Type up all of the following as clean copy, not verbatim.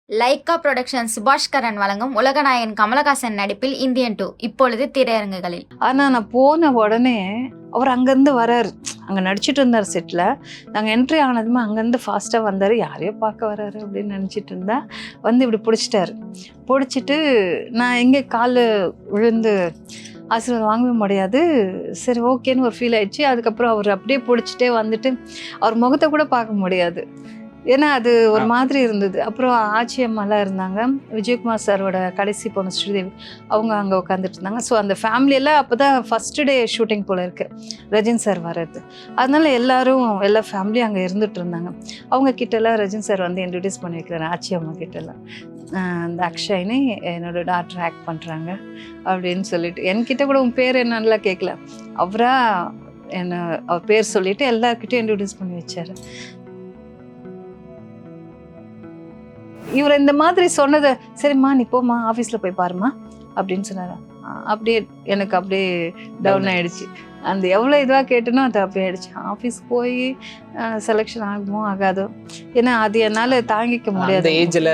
Lyca production Subaskaran வழங்கும் உலகநாயகன் கமலஹாசன் நடிப்பில் Indian 2 இப்பொழுது திரையரங்குகளில். ஆனால் நான் போன உடனே அவர் அங்கேருந்து வராரு. அங்கே நடிச்சிட்டு இருந்தார் செட்டில். நாங்கள் என்ட்ரி ஆனதுமே அங்கேருந்து ஃபாஸ்ட்டாக வந்தார். யாரையோ பார்க்க வராரு அப்படின்னு நினச்சிட்டு இருந்தா வந்து இப்படி பிடிச்சிட்டு நான் எங்கே கால் விழுந்து ஆசீர்வாதம் வாங்கவே முடியாது. சரி ஓகேன்னு ஒரு ஃபீல் ஆயிடுச்சு. அதுக்கப்புறம் அவர் அப்படியே பிடிச்சிட்டே வந்துட்டு அவர் முகத்தை கூட பார்க்க முடியாது. ஏன்னா அது ஒரு மாதிரி இருந்தது. அப்புறம் ஆச்சி அம்மாலாம் இருந்தாங்க. விஜயகுமார் சாரோட கடைசி பொண்ணு ஸ்ரீதேவி அவங்க அங்கே உட்காந்துட்டு இருந்தாங்க. ஸோ அந்த ஃபேமிலியெல்லாம் அப்போ தான் ஃபஸ்ட்டு டே ஷூட்டிங் போல் இருக்குது ரஜினி சார் வர்றது. அதனால எல்லா ஃபேமிலியும் அங்கே இருந்துகிட்டு இருந்தாங்க. அவங்க கிட்டலாம் ரஜினி சார் வந்து இன்ட்ரடியூஸ் பண்ணி வைக்கிறாரு ஆச்சி அம்மா கிட்டலாம். அந்த அக்ஷய்னி என்னோட டாக்டர் ஆக்ட் பண்ணுறாங்க அப்படின்னு சொல்லிட்டு என்கிட்ட கூட உன் பேர் என்னன்னுலாம் கேட்கல. அவர் பேர் சொல்லிவிட்டு எல்லாருக்கிட்டையும் இன்ட்ரடியூஸ் பண்ணி வச்சார். இவர் இந்த மாதிரி சொன்னதை சரிம்மா நீ போம்மா ஆஃபீஸில் போய் பாருமா அப்படின்னு சொன்னார். அப்படியே எனக்கு அப்படியே டவுன் ஆகிடுச்சு. அந்த எவ்வளோ இதுவாக கேட்டனோ அது அப்படியே ஆகிடுச்சு. ஆஃபீஸ் போய் செலெக்ஷன் ஆகுமோ ஆகாதோ, ஏன்னா அது என்னால் தாங்கிக்க முடியாது ஏஜில்.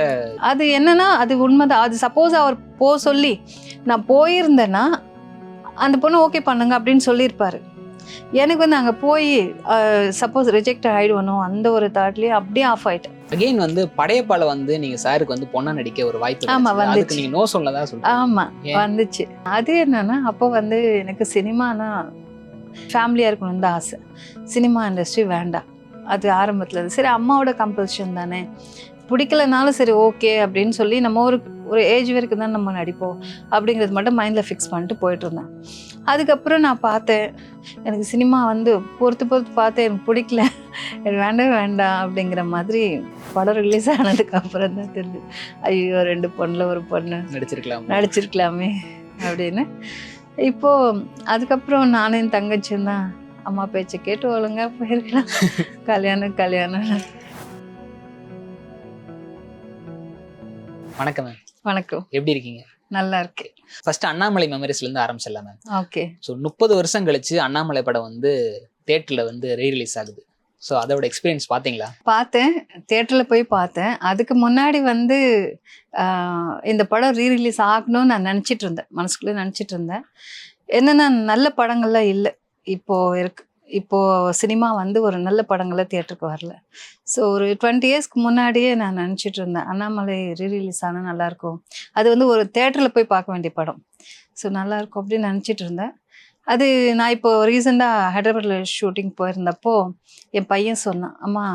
அது என்னன்னா அது உண்மைதான். அது சப்போஸ் அவர் சொல்லி நான் போயிருந்தேன்னா அந்த பொண்ணு ஓகே பண்ணுங்க அப்படின்னு சொல்லியிருப்பாரு. எனக்கு வந்து அங்கே போய் சப்போஸ் ரிஜெக்ட் ஆகிடுவனோ அந்த ஒரு தாட்லேயே அப்படியே ஆஃப் ஆகிட்டேன். அகைன் வந்து படையப்பால வந்து நீங்க சாருக்கு வந்து பொண்ணா நடிக்க ஒரு வாய்ப்பு. ஆமா வந்துச்சு. நீங்க நோ சொல்லதா சொல்லுங்க. ஆமா வந்துச்சு. அது என்னன்னா அப்போ வந்து எனக்கு சினிமானா ஃபேமிலியா இருக்கணும் தான் ஆசை. சினிமா இண்டஸ்ட்ரி வேண்டாம் அது ஆரம்பத்துல இருந்து. சரி அம்மாவோட கம்பல்ஷன் தானே, பிடிக்கலனாலும் சரி ஓகே அப்படின்னு சொல்லி நம்ம ஒரு ஏஜ் வரைக்கும் தான் நம்ம நடிப்போம் அப்படிங்கிறது மட்டும் மைண்டில் ஃபிக்ஸ் பண்ணிட்டு போயிட்டு இருந்தேன். அதுக்கப்புறம் நான் பார்த்தேன் எனக்கு சினிமா வந்து பொறுத்து பார்த்தேன், எனக்கு பிடிக்கல, எனக்கு வேண்டாம் அப்படிங்கிற மாதிரி படம் ரிலீஸ் ஆனதுக்கு அப்புறம் தான் தெரிஞ்சு ஐயோ 2 பொண்ணில் ஒரு பொண்ணு நடிச்சிருக்கலாமே அப்படின்னு. இப்போது அதுக்கப்புறம் நானும் என் தங்கச்சியும் தான் அம்மா பேச்சை கேட்டு ஒழுங்கா போயிருக்கலாம். கல்யாணம். வணக்கம் மேம். வணக்கம். எப்படி இருக்கீங்க? நல்லா இருக்கு. ஃபர்ஸ்ட் அண்ணாமலை மெமரிஸ்ல இருந்து ஆரம்பிச்சிடலாம் மேம். ஓகே. ஸோ 30 வருஷம் கழிச்சு அண்ணாமலை படம் வந்து தியேட்டர்ல வந்து ரீரிலீஸ் ஆகுது. ஸோ அதோட எக்ஸ்பீரியன்ஸ் பார்த்தீங்களா? பார்த்தேன், தியேட்டரில் போய் பார்த்தேன். அதுக்கு முன்னாடி வந்து இந்த படம் ரீரிலீஸ் ஆகணும்னு நான் நினச்சிட்டு இருந்தேன், மனசுக்குள்ளே நினச்சிட்டு இருந்தேன். என்னென்னா நல்ல படங்கள்லாம் இல்லை இப்போது சினிமா வந்து ஒரு நல்ல படங்கள்லாம் தியேட்டருக்கு வரல. ஸோ ஒரு 20 இயர்ஸ்க்கு முன்னாடியே நான் நினச்சிட்டு இருந்தேன் அண்ணாமலை ரீரிலீஸ் ஆனால் நல்லாயிருக்கும், அது வந்து ஒரு தியேட்டரில் போய் பார்க்க வேண்டிய படம், ஸோ நல்லாயிருக்கும் அப்படின்னு நினச்சிட்டு இருந்தேன். அது நான் இப்போது ரீசெண்டாக ஹைதராபாத்தில் ஷூட்டிங் போயிருந்தப்போ என் பையன் சொன்னான், அம்மா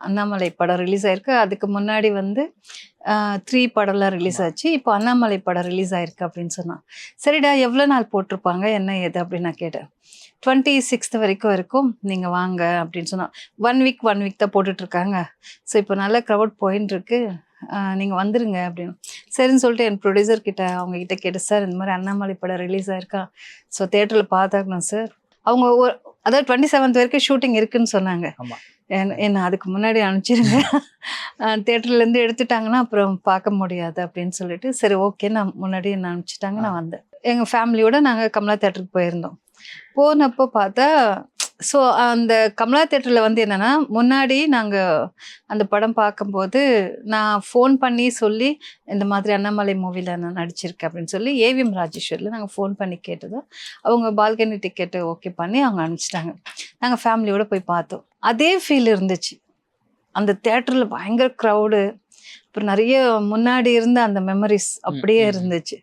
அண்ணாமலை படம் ரிலீஸ் ஆகிருக்கு, அதுக்கு முன்னாடி வந்து 3 படம்லாம் ரிலீஸ் ஆச்சு, இப்போ அண்ணாமலை படம் ரிலீஸ் ஆகிருக்கு அப்படின்னு சொன்னான். சரிடா எவ்வளோ நாள் போட்டிருப்பாங்க என்ன ஏது அப்படின்னு நான் கேட்டேன். 26th வரைக்கும் நீங்கள் வாங்க அப்படின்னு சொன்னால் 1 வீக் தான் போட்டுட்ருக்காங்க. ஸோ இப்போ நல்ல க்ரௌட் போயின்னு இருக்கு, நீங்கள் வந்துடுங்க அப்படின்னு. சரின்னு சொல்லிட்டு என் ப்ரொடியூசர் அவங்ககிட்ட கேட்டு, சார் இந்த மாதிரி அண்ணாமலை படம் ரிலீஸ் ஆயிருக்கா, ஸோ தேட்டரில் பார்த்தாக்கணும் சார். அவங்க அதாவது 27th வரைக்கும் ஷூட்டிங் இருக்குன்னு சொன்னாங்க. என்ன அதுக்கு முன்னாடி அனுப்பிச்சிருங்க, தேட்டர்லேருந்து எடுத்துட்டாங்கன்னா அப்புறம் பார்க்க முடியாது அப்படின்னு சொல்லிட்டு சரி ஓகே நான் முன்னாடியே என்ன அனுப்பிச்சிட்டாங்க. நான் வந்தேன். எங்கள் ஃபேமிலியோடு நாங்கள் கமலா தேட்டருக்கு போயிருந்தோம். போனப்போ பார்த்தா ஸோ அந்த கமலா தேட்டரில் வந்து என்னென்னா முன்னாடி நாங்கள் அந்த படம் பார்க்கும்போது நான் ஃபோன் பண்ணி சொல்லி இந்த மாதிரி அண்ணாமலை மூவியில் நான் நடிச்சிருக்கேன் அப்படின்னு சொல்லி ஏவிஎம் ராஜேஸ்வரில் நாங்கள் ஃபோன் பண்ணி கேட்டதும் அவங்க பால்கனி டிக்கெட்டு ஓகே பண்ணி அவங்க அனுப்பிச்சிட்டாங்க. நாங்கள் ஃபேமிலியோடு போய் பார்த்தோம். அதே ஃபீல் இருந்துச்சு. அந்த தேட்டரில் பயங்கர க்ரௌடு, அப்புறம் நிறைய முன்னாடி இருந்த அந்த மெமரிஸ் அப்படியே இருந்துச்சு.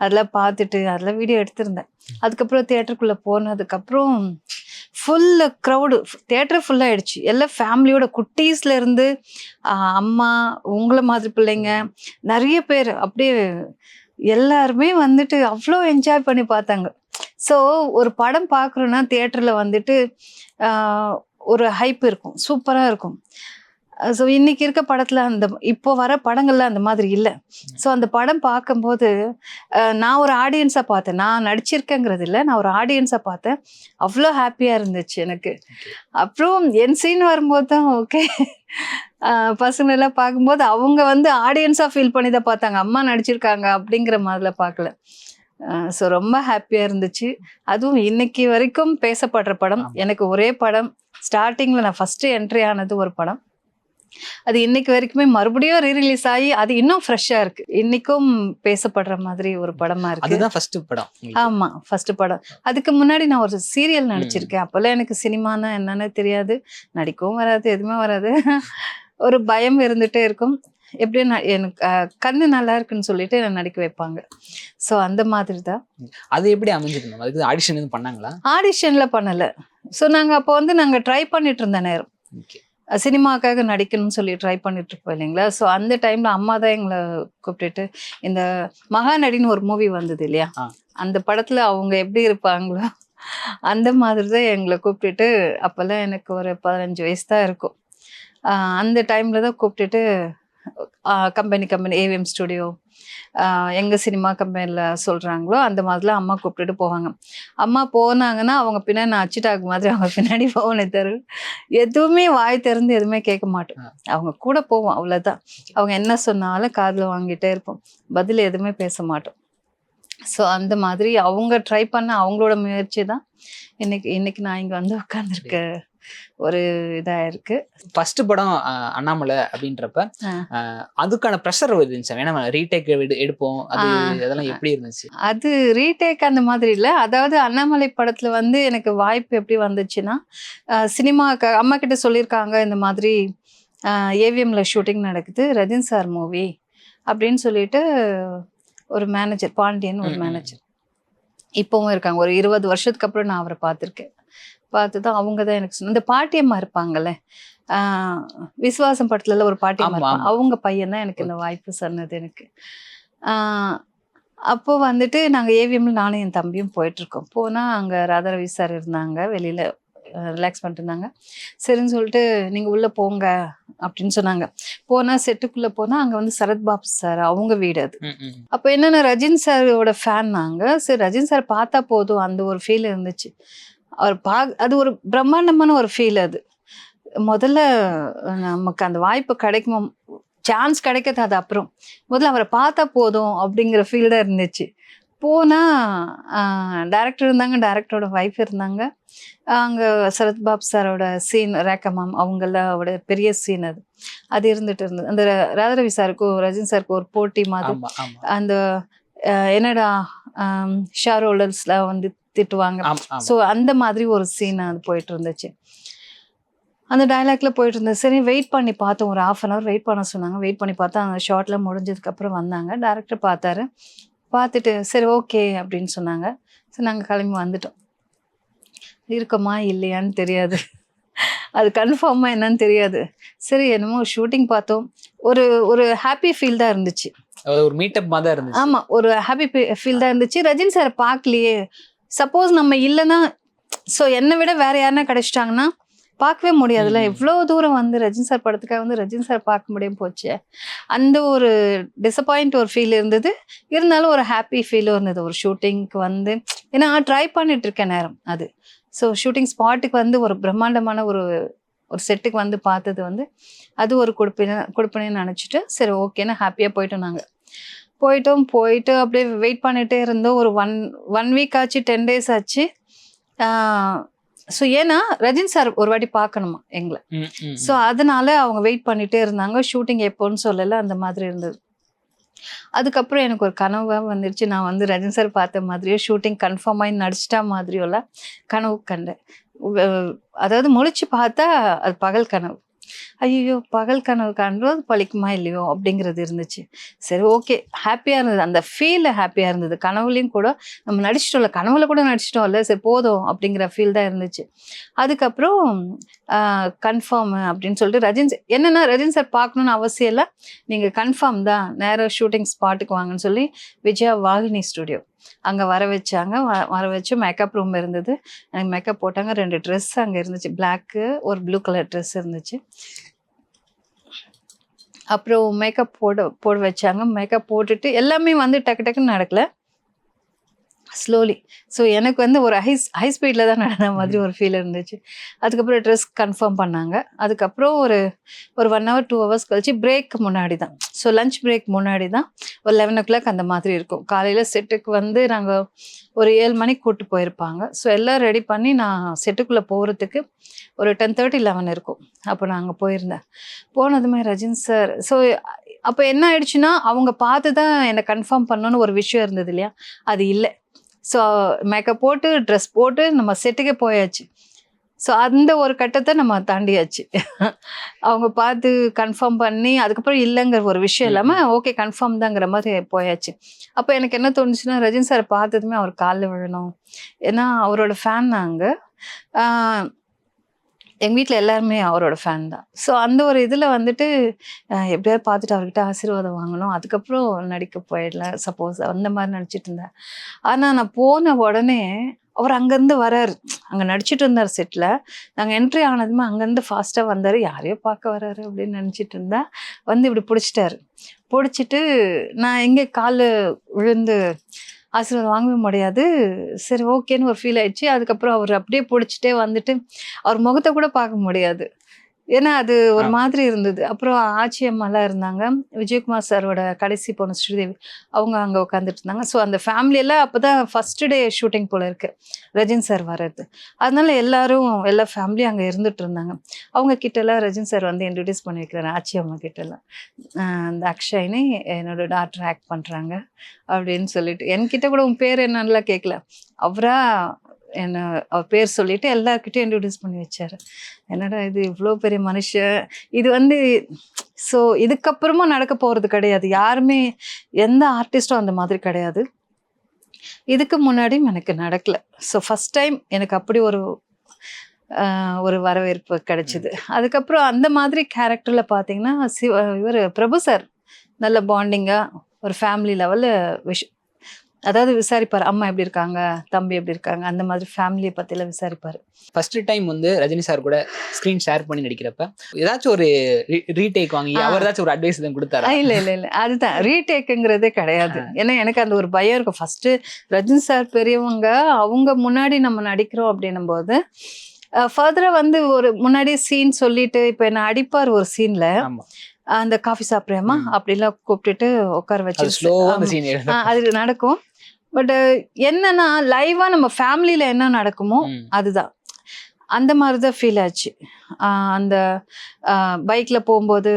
அதெல்லாம் பார்த்துட்டு அதெல்லாம் வீடியோ எடுத்திருந்தேன். அதுக்கப்புறம் தியேட்டருக்குள்ளே போனதுக்கப்புறம் ஃபுல்லு க்ரௌடு, தியேட்டர் ஃபுல்லாகிடுச்சு. எல்லாம் ஃபேமிலியோட குட்டீஸ்லேருந்து அம்மா உங்களை மாதிரி பிள்ளைங்க நிறைய பேர் அப்படியே எல்லாருமே வந்துட்டு அவ்வளோ என்ஜாய் பண்ணி பார்த்தாங்க. ஸோ ஒரு படம் பார்க்குறோன்னா தியேட்டரில் வந்துட்டு ஒரு ஹைப் இருக்கும், சூப்பராக இருக்கும். ஸோ இன்றைக்கி இருக்க படத்தில் இப்போ வர படங்கள்லாம் அந்த மாதிரி இல்லை. ஸோ அந்த படம் பார்க்கும்போது நான் ஒரு ஆடியன்ஸாக பார்த்தேன், நான் நடிச்சிருக்கேங்கிறது இல்லை, நான் ஒரு ஆடியன்ஸாக பார்த்தேன். அவ்வளோ ஹாப்பியாக இருந்துச்சு எனக்கு. அப்புறம் என் சீன் வரும்போது தான் ஓகே பசங்களெல்லாம் பார்க்கும்போது அவங்க வந்து ஆடியன்ஸாக ஃபீல் பண்ணி தான் பார்த்தாங்க, அம்மா நடிச்சிருக்காங்க அப்படிங்கிற மாதிரிலாம் பார்க்கல. ஸோ ரொம்ப ஹாப்பியாக இருந்துச்சு. அதுவும் இன்னைக்கு வரைக்கும் பேசப்படுற படம். எனக்கு ஒரே படம், ஸ்டார்டிங்கில் நான் ஃபஸ்ட்டு என்ட்ரி ஆனது ஒரு படம், அது இன்னைக்கு வரைக்குமே மறுபடியும் ரீரிலீஸ் ஆகி அது இன்னும் ஃப்ரெஷ்ஷா இருக்கு. இன்னைக்கும் பேசப்படுற மாதிரி ஒரு படமா இருக்கு. அதுதான் ஃபர்ஸ்ட் படம் உங்களுக்கு? ஆமா, ஃபர்ஸ்ட் படம். அதுக்கு முன்னாடி நான் ஒரு சீரியல் நடிச்சிருக்கேன். அப்பெல்லாம் எனக்கு சினிமானா என்னன்னு தெரியாது, நடிக்கவும் வராது, எதுவுமே வராது. ஒரு பயம் இருந்துட்டே இருக்கும். எப்படியும் எனக்கு கண்ணு நல்லா இருக்குன்னு சொல்லிட்டு என்னை நடிக்க வைப்பாங்க. ஸோ அந்த மாதிரி தான். அது எப்படி அமைஞ்சது மேம்? அதுக்கு ஆடிஷன் எதுவும் பண்ணாங்களா? ஆடிஷன்ல பண்ணல. ஸோ நாங்க ட்ரை பண்ணிட்டு இருந்த நேரம், ஓகே. சினிமாக்காக நடிக்கணும்னு சொல்லி ட்ரை பண்ணிட்டு இருப்போம் இல்லைங்களா. ஸோ அந்த டைம்ல அம்மா தான் எங்களை கூப்பிட்டுட்டு, இந்த மகாநடின்னு ஒரு மூவி வந்தது இல்லையா, அந்த படத்துல அவங்க எப்படி இருப்பாங்களோ அந்த மாதிரி தான் எங்களை கூப்பிட்டுட்டு, அப்பெல்லாம் எனக்கு ஒரு 15 வயசு தான் இருக்கும். அந்த டைம்ல தான் கூப்பிட்டுட்டு கம்பெனி ஏவிஎம் ஸ்டுடியோ, எங்க சினிமா கம்பெனியில் சொல்றாங்களோ அந்த மாதிரிலாம் அம்மா கூப்பிட்டுட்டு போவாங்க. அம்மா போனாங்கன்னா அவங்க பின்னாடி நான் அச்சுட்டாக்கு மாதிரி அவங்க பின்னாடி போகணே தவிர எதுவுமே வாய் திறந்து எதுவுமே கேட்க மாட்டோம். அவங்க கூட போவோம், அவ்வளோதான். அவங்க என்ன சொன்னாலும் காதில் வாங்கிட்டே இருப்போம், பதில் எதுவுமே பேச மாட்டோம். ஸோ அந்த மாதிரி அவங்க ட்ரை பண்ண அவங்களோட முயற்சி தான் இன்னைக்கு நான் இங்கே வந்து உட்காந்துருக்க ஒரு இதா இருக்கு. ஃபர்ஸ்ட் படம் அண்ணாமலை அப்படின்றப்ப அதுக்கான ப்ரெஷர் இருந்துச்சு. வேணா ரீடேக் எடுப்போம், அது அதெல்லாம் எப்படி இருந்துச்சு? அது ரீடேக் அந்த மாதிரி இல்லை. அதாவது அண்ணாமலை படத்துல வந்து எனக்கு வாய்ப்பு எப்படி வந்துச்சுன்னா, சினிமா அம்மா கிட்ட சொல்லியிருக்காங்க, இந்த மாதிரி ஏவிஎம்ல ஷூட்டிங் நடக்குது, ரஜினி சார் மூவி அப்படின்னு சொல்லிட்டு ஒரு மேனேஜர், பாண்டியன் ஒரு மேனேஜர் இப்பவும் இருக்காங்க. ஒரு 20 வருஷத்துக்கு அப்புறம் நான் அவரை பார்த்துருக்கேன். பார்த்துதான் அவங்க தான் எனக்கு சொன்ன, இந்த பாட்டியம்மா இருப்பாங்கல்ல, விசுவாசம் படத்துல ஒரு பாட்டியம்மா இருப்பாங்க, அவங்க பையன் தான் எனக்கு இந்த வாய்ப்பு சொன்னது எனக்கு. அப்போ வந்துட்டு நாங்கள் ஏவிஎம்ல நானும் என் தம்பியும் போயிட்டுருக்கோம். போனால் அங்கே ராதாரவி சார் இருந்தாங்க, வெளியில் ரிலாக்ஸ் பண்ணிட்டு இருந்தாங்க. சரின்னு சொல்லிட்டு நீங்கள் உள்ளே போங்க அப்படின்னு சொன்னாங்க. போனால் செட்டுக்குள்ளே போனால் அங்கே வந்து சரத்பாபு சார் அவங்க வீடு அது. அப்போ என்னென்னா ரஜினி சாரோட ஃபேன் நாங்கள். சரி ரஜினி சார் பார்த்தா போதும் அந்த ஒரு ஃபீல் இருந்துச்சு. அவர் அது ஒரு பிரம்மாண்டமான ஒரு ஃபீல். அது முதல்ல நமக்கு அந்த வாய்ப்பு கிடைக்குமா, சான்ஸ் கிடைக்கிறது அது அப்புறம், முதல்ல அவரை பார்த்தா போதும் அப்படிங்கிற ஃபீல் தான் இருந்துச்சு. போனால் டைரக்டர் இருந்தாங்க, டைரக்டரோட ஒய்ஃப் இருந்தாங்க. அங்கே சரத்பாபு சாரோட சீன், ரேகா மேம் அவங்களோட பெரிய சீன் அது இருந்துட்டு இருந்தது. அந்த ராதாரவி சாருக்கும் ரஜினி சாருக்கும் ஒரு போட்டி மாதிரி. அந்த என்னடா ஷாரோலர்ஸ்ல வந்து திட்டுவாங்க, ஸோ அந்த மாதிரி ஒரு சீன் அது போயிட்டு இருந்துச்சு. அந்த டைலாக்ல போயிட்டு இருந்தது. சரி வெயிட் பண்ணி பார்த்தோம், ஒரு 1/2 hour வெயிட் பண்ண சொன்னாங்க. வெயிட் பண்ணி பார்த்தா அந்த ஷார்ட்ல முடிஞ்சதுக்கு அப்புறம் வந்தாங்க. டைரக்டர் பார்த்தாரு, பார்த்துட்டு சரி ஓகே அப்படின்னு சொன்னாங்க. சரி நாங்கள் கிளம்பி வந்துட்டோம். இருக்கோமா இல்லையான்னு தெரியாது, அது கன்ஃபார்மா என்னன்னு தெரியாது. சரி என்னமோ ஷூட்டிங் பார்த்தோம், ஒரு ஒரு ஹாப்பி ஃபீல் தான் இருந்துச்சு. ஒரு மீட்டப் மாதிரி இருந்துச்சு. ஆமா, ஒரு ஹாப்பி ஃபீல் தான் இருந்துச்சு. ரஜினி சார் பார்க்கலையே, சப்போஸ் நம்ம இல்லைன்னா, ஸோ என்னை விட வேற யாருன்னா கிடைச்சிட்டாங்கன்னா பார்க்கவே முடியாதுல்ல. எவ்வளோ தூரம் வந்து ரஜினி சார் படத்துக்காக வந்து ரஜினி சார் பார்க்க முடியாம போச்சு. அந்த ஒரு டிசப்பாயிண்ட் ஒரு ஃபீல் இருந்தது. இருந்தாலும் ஒரு ஹாப்பி ஃபீலும் இருந்தது ஒரு ஷூட்டிங்க்கு வந்து. ஏன்னா ட்ரை பண்ணிட்டு இருக்க நேரம் அது. ஸோ ஷூட்டிங் ஸ்பாட்டுக்கு வந்து ஒரு பிரம்மாண்டமான ஒரு செட்டுக்கு வந்து பார்த்தது வந்து அது ஒரு கொடுப்பினு நினச்சிட்டு சரி ஓகேன்னு ஹாப்பியாக போயிட்டோம். நாங்கள் போயிட்டு அப்படியே வெயிட் பண்ணிகிட்டே இருந்தோம். ஒரு ஒன் வீக் ஆச்சு, 10 days ஆச்சு. ஸோ ஏன்னா ரஜினி சார் ஒரு வாட்டி பார்க்கணுமா எங்களை. ஸோ அதனால அவங்க வெயிட் பண்ணிகிட்டே இருந்தாங்க. ஷூட்டிங் எப்போன்னு சொல்லலை, அந்த மாதிரி இருந்தது. அதுக்கப்புறம் எனக்கு ஒரு கனவாக வந்துருச்சு. நான் வந்து ரஜினி சார் பார்த்த மாதிரியோ ஷூட்டிங் கன்ஃபார்ம் ஆகி நடிச்சிட்டா மாதிரியோலாம் கனவு கண்டேன். அதாவது முழிச்சு பார்த்தா அது பகல் கனவு. ஐயோ பகல் கனவு காண்றது பழிக்குமா இல்லையோ அப்படிங்கிறது இருந்துச்சு. சரி ஓகே, ஹாப்பியாக இருந்தது, அந்த ஃபீல் ஹாப்பியாக இருந்தது. கனவுலையும் கூட நம்ம நடிச்சிட்டோம்ல, கனவுல கூட நடிச்சிட்டோம்ல, சரி போதும் அப்படிங்கிற ஃபீல் தான் இருந்துச்சு. அதுக்கப்புறம் கன்ஃபார்ம் அப்படின்னு சொல்லிட்டு ரஜினி சார் பார்க்கணுன்னு அவசியம் இல்லை, நீங்கள் கன்ஃபார்ம் தான், நேராக ஷூட்டிங் ஸ்பாட்டுக்கு வாங்கன்னு சொல்லி விஜயா வாகினி ஸ்டுடியோ அங்கே வர வச்சாங்க. வர வச்சு மேக்கப் ரூம் இருந்தது, எனக்கு மேக்கப் போட்டாங்க. 2 ட்ரெஸ் அங்கே இருந்துச்சு, பிளாக்கு ஒரு ப்ளூ கலர் ட்ரெஸ் இருந்துச்சு. அப்புறம் மேக்கப் போட வச்சாங்க. மேக்கப் போட்டுட்டு எல்லாமே வந்து டக்கு டக்குன்னு நடக்கல. ஸ்லோலி. ஸோ எனக்கு வந்து ஒரு ஹை ஸ்பீடில் தான் நடந்த மாதிரி ஒரு ஃபீல் இருந்துச்சு. அதுக்கப்புறம் ட்ரெஸ் கன்ஃபார்ம் பண்ணாங்க. அதுக்கப்புறம் ஒரு 1 ஹவர் 2 ஹவர்ஸ் கழிச்சு பிரேக் முன்னாடி தான், ஸோ லஞ்ச் பிரேக் முன்னாடி தான் ஒரு 11 அந்த மாதிரி இருக்கும். காலையில் செட்டுக்கு வந்து நாங்கள் ஒரு 7 மணிக்கு கூப்பிட்டு போயிருப்பாங்க. ஸோ எல்லாம் ரெடி பண்ணி நான் செட்டுக்குள்ளே போகிறதுக்கு ஒரு 10:30 11 இருக்கும். அப்போ நான் அங்கே போயிருந்தேன். போனதுமே ரஜினி சார், ஸோ அப்போ என்ன ஆயிடுச்சுன்னா அவங்க பார்த்து தான் என்னை கன்ஃபார்ம் பண்ணணும்னு ஒரு விஷயம் இருந்தது இல்லையா, அது இல்லை. ஸோ மேக்கப் போட்டு ட்ரெஸ் போட்டு நம்ம செட்டுக்கே போயாச்சு. ஸோ அந்த ஒரு கட்டத்தை நம்ம தாண்டியாச்சு. அவங்க பார்த்து கன்ஃபார்ம் பண்ணி அதுக்கப்புறம் இல்லைங்கிற ஒரு விஷயம் இல்லாமல் ஓகே கன்ஃபார்ம் தாங்கிற மாதிரி போயாச்சு. அப்போ எனக்கு என்ன தோணுச்சுன்னா, ரஜினி சார் பார்த்ததுமே அவர் காலில் விழணும். ஏன்னா அவரோட ஃபேன் நாங்கள். எங்கள் வீட்டில் எல்லாருமே அவரோட ஃபேன் தான். ஸோ அந்த ஒரு இதில் வந்துட்டு எப்படியாவது பார்த்துட்டு அவர்கிட்ட ஆசீர்வாதம் வாங்கணும், அதுக்கப்புறம் நடிக்க போயிடலாம் சப்போஸ் அந்த மாதிரி நினச்சிட்டு இருந்தேன். ஆனால் நான் போன உடனே அவர் அங்கேருந்து வராரு. அங்கே நடிச்சிட்டு இருந்தார் செட்டில். நாங்கள் என்ட்ரி ஆனதுமே அங்கேருந்து ஃபாஸ்ட்டாக வந்தார். யாரையோ பார்க்க வராரு அப்படின்னு நினச்சிட்டு இருந்தேன். வந்து இப்படி பிடிச்சிட்டாரு. பிடிச்சிட்டு நான் எங்கே காலில் விழுந்து ஆசீர்வாதம் வாங்கவே முடியாது. சரி ஓகேன்னு ஒரு ஃபீல் ஆயிடுச்சு. அதுக்கப்புறம் அவர் அப்படியே பிடிச்சிட்டே வந்துட்டு அவர் முகத்தை கூட பார்க்க முடியாது. ஏன்னா அது ஒரு மாதிரி இருந்தது. அப்புறம் ஆச்சி அம்மாலாம் இருந்தாங்க. விஜயகுமார் சாரோட கடைசி பொண்ணு ஸ்ரீதேவி அவங்க அங்கே உட்காந்துட்டு இருந்தாங்க. ஸோ அந்த ஃபேமிலியெல்லாம் அப்போ தான் ஃபஸ்ட்டு டே ஷூட்டிங் போல் இருக்குது ரஜினி சார் வர்றது. அதனால எல்லா ஃபேமிலியும் அங்கே இருந்துட்டு இருந்தாங்க. அவங்க கிட்டலாம் ரஜினி சார் வந்து இன்ட்ரடியூஸ் பண்ணி வைக்கிறாரு ஆச்சி அம்மா கிட்டலாம். அந்த அக்ஷய்னி என்னோட டாக்டர் ஆக்ட் பண்ணுறாங்க அப்படின்னு சொல்லிட்டு, என்கிட்ட கூட உன் பேர் என்னன்னுலாம் கேட்கல. அவர் பேர் சொல்லிட்டு எல்லாருக்கிட்டையும் இன்ட்ரடியூஸ் பண்ணி வச்சாரு. என்னடா இது இவ்வளோ பெரிய மனுஷன், இது வந்து ஸோ இதுக்கப்புறமா நடக்க போகிறது கிடையாது. யாருமே எந்த ஆர்டிஸ்டும் அந்த மாதிரி கிடையாது. இதுக்கு முன்னாடியும் எனக்கு நடக்கல. ஸோ ஃபஸ்ட் டைம் எனக்கு அப்படி ஒரு வரவேற்பு கிடைச்சிது. அதுக்கப்புறம் அந்த மாதிரி கேரக்டரில் பார்த்தீங்கன்னா இவர் பிரபு சார் நல்ல பாண்டிங்காக ஒரு ஃபேமிலி லெவலில் அதாவது விசாரிப்பார். அம்மா எப்படி இருக்காங்க, தம்பி எப்படி இருக்காங்க, அந்த மாதிரி ஃபேமிலியை பற்றிலாம் விசாரிப்பார். ஃபர்ஸ்ட் டைம் வந்து ரஜினி சார் கூட ஸ்க்ரீன் ஷேர் பண்ணி நடிக்கிறப்ப ஏதாச்சும் ஒரு ரீடேக் வாங்கி அவர் ஏதாச்சும் ஒரு அட்வைஸ் தான் கொடுத்தாரா? இல்லை அதுதான் ரீடேக்குங்கிறதே கிடையாது. ஏன்னா எனக்கு அந்த ஒரு பயம் இருக்கும். ஃபஸ்ட்டு ரஜினி சார் பெரியவங்க, அவங்க முன்னாடி நம்ம நடிக்கிறோம் அப்படின்னும் போது ஃபர்தராக வந்து ஒரு முன்னாடி சீன் சொல்லிட்டு இப்போ என்ன அடிப்பார் ஒரு சீனில், அந்த காஃபி சாப்பிட்றேம்மா அப்படிலாம் கூப்பிட்டுட்டு உட்கார வச்சு அது நடக்கும். பட் என்னன்னா லைவா நம்ம ஃபேமிலியில என்ன நடக்குமோ அதுதான், அந்த மாதிரி தான் ஃபீல் ஆச்சு. அந்த பைக்ல போகும்போது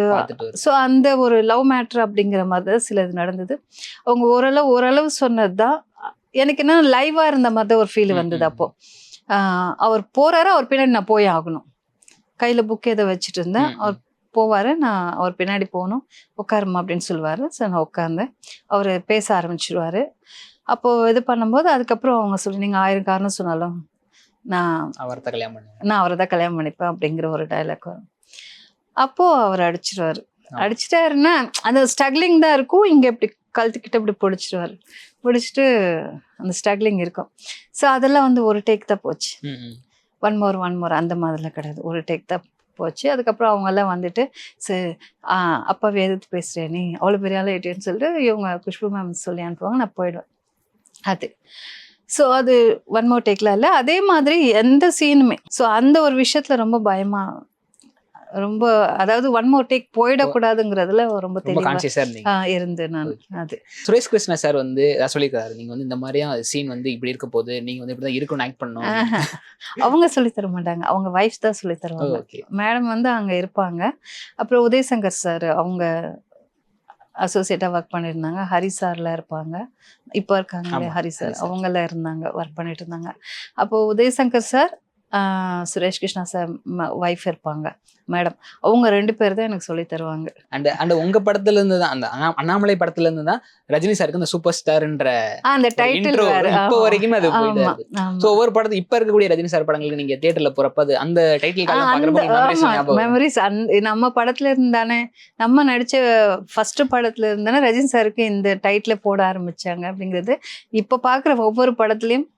ஸோ அந்த ஒரு லவ் மேட்ரு அப்படிங்கிற மாதிரி தான் சிலது நடந்தது. அவங்க ஓரளவு சொன்னது தான் எனக்கு என்ன லைவா இருந்த மாதிரி தான் ஒரு ஃபீல் வந்தது. அப்போ அவர் போறாரு, அவர் பின்னாடி நான் போய் ஆகணும். கையில புக் ஏதோ வச்சுட்டு இருந்தேன். அவர் போவார், நான் அவர் பின்னாடி போகணும். உட்காருமா அப்படின்னு சொல்லுவார். ஸோ நான் உட்கார்ந்தேன். அவர் பேச ஆரம்பிச்சிருவார். அப்போது இது பண்ணும்போது அதுக்கப்புறம் அவங்க சொல்லி நீங்கள் 1000 காரணம் சொன்னாலும் நான் அவரை தான் கல்யாணம் பண்ணிப்பேன் அப்படிங்கிற ஒரு டைலாக் வரும். அப்போது அவர் அடிச்சிட்டாருன்னா அந்த ஸ்ட்ரகிளிங் தான் இருக்கும். இங்கே இப்படி கழுத்துக்கிட்ட இப்படி பிடிச்சிட்டு அந்த ஸ்ட்ரகிளிங் இருக்கும். ஸோ அதெல்லாம் வந்து ஒரு டேக் தான் போச்சு. ஒன் மோர் அந்த மாதிரிலாம் கிடையாது, ஒரு டேக் தான் போச்சு. அதுக்கப்புறம் அவங்கெல்லாம் வந்துட்டு சரி அப்பாவை எதிர்த்து பேசுகிறேன், நீ அவ்வளோ பெரிய ஆள் ஆயிட்டேன்னு சொல்லிட்டு இவங்க குஷ்பு மேம் சொல்லி அனுப்புவாங்க, நான் போயிடுவேன். அது ஸோ அது ஒன் மோர் டேக்லாம் இல்லை. அதே மாதிரி எந்த சீனுமே ஸோ அந்த ஒரு விஷயத்தில் ரொம்ப அதாவது ஒன் மோர் டேக் போயிடக்கூடாதுங்கிறதுல ரொம்ப தெளிவாக இருந்து நான். அது சுரேஷ் கிருஷ்ணா சார் வந்து சொல்லியிருக்காரு, நீங்க வந்து இந்த மாதிரியா சீன் வந்து இப்படி இருக்க போது, நீங்க வந்து இப்படிதான் இருக்கணும் ஆக்ட் பண்ணணும். அவங்க சொல்லி தர மாட்டாங்க, அவங்க வைஃப் தான் சொல்லி தருவாங்க. மேடம் வந்து அங்க இருப்பாங்க. அப்புறம் உதயசங்கர் சார் அவங்க அசோசியேட்டா ஒர்க் பண்ணியிருந்தாங்க. ஹரி சார்ல இருப்பாங்க, இப்போ இருக்காங்க ஹரி சார், அவங்கெல்லாம் இருந்தாங்க, ஒர்க் பண்ணிட்டு இருந்தாங்க. அப்போ Udayashankar sir, Suresh Krishna sir wife இருப்பாங்க மேடம், அவங்க 2 பேர் தான் எனக்கு சொல்லி தருவாங்க. அண்ட் உங்க படத்துல இருந்து தான், அந்த அண்ணாமலை படத்துல இருந்து தான் ரஜினி சாருக்கு இந்த சூப்பர் ஸ்டார்ன்ற அந்த டைட்டில் இப்போ வரைக்கும் அது போயிடுது. சோ ஒவ்வொரு படத்து இப்ப இருக்கக்கூடிய ரஜினி சார் படங்களுக்கு நீங்க தியேட்டர்ல போறப்ப அது அந்த டைட்டில் மெமரிஸ் நம்ம படத்துல இருந்தானே, நம்ம நடிச்ச ஃபர்ஸ்ட் படத்துல இருந்தானே ரஜினி சாருக்கு இந்த டைட்டில் போட ஆரம்பிச்சாங்க அப்படிங்கிறது இப்ப பாக்குற ஒவ்வொரு படத்துலயும்